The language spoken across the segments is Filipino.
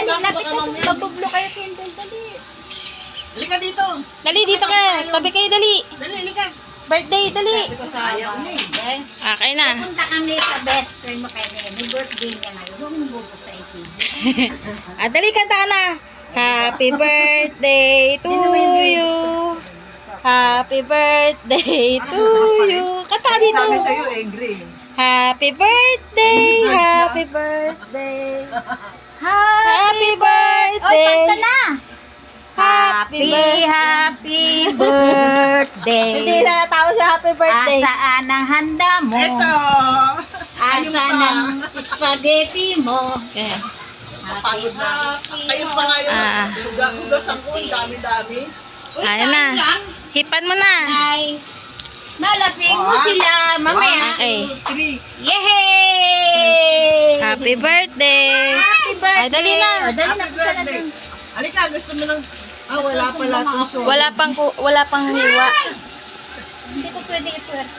dali. Lapit ka. Magbublo kayo, Kendall. Dali. Halika dito. Dali, dito ka. Tabi kayo, dali. Dali, halika. Birthday, dali. Ayaw na eh. Okay na. Punta kami sa best friend mo kay Nene. Birthday niya ngayon. Huwag mong buko sa itin. Dali, kanta ka na. Happy birthday to you. Happy birthday to you. Kanta ka dito. Sabi sa'yo, angry. Happy birthday, happy birthday. Happy birthday. Oy, kanta na! Happy Happy birthday. Hindi na natawa siya, happy birthday. Asaan ang handa mo? Ito. Asaan ang spaghetti mo? Okay. Pagod na. Kayo pa ngayon. Ah. Hugasan ko. Ang dami-dami. Ayan na. Hipan mo na. Ay, malasing mo sila mamaya. Okay. 2, 3. Yehey! Happy birthday. Happy birthday! Ay, dali na. O, dali na. Happy Punta na birthday. dun. Halika, gusto mo ng... wala pala ito. Wala pang hiwa. Hindi ko pwede i-twerk.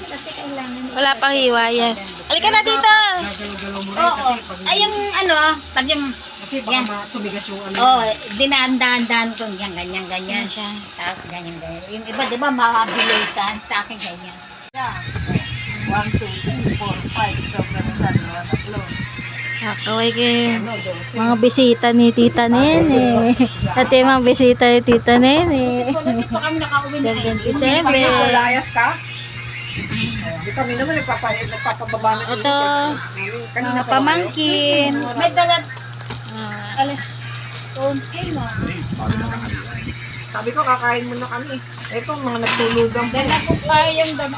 Kasi kailangan. Wala pang hiwa yan. Halika na dito. Gagalaw-galaw mo rin Oo. kasi pag... Ay, yung ano, pag yung... Kasi baka Yan. tumigas yung ano. Oh, dinaan-daan ko yan, ganyan. Yan siya. Tapos ganyan. Yung iba, di ba, makabilisan. Sa akin, ganyan. 1, 2, 3, 4, 5. Sobrang isa. 1, 2. Kakaway kayo. Ano, 12. Mga bisita ni Tita Nene. Ito yung mga bisita ni Tita Nene. Hindi pa kami nakauwi na. 77. Layas ka? Di kami naman nagpapababa na Ito, mga pamangkin. May dalat. Alas. Konti mo. Sabi ko, kakain muna kami. Ito, mga nagtulugan po. Dala ko pa yung dama.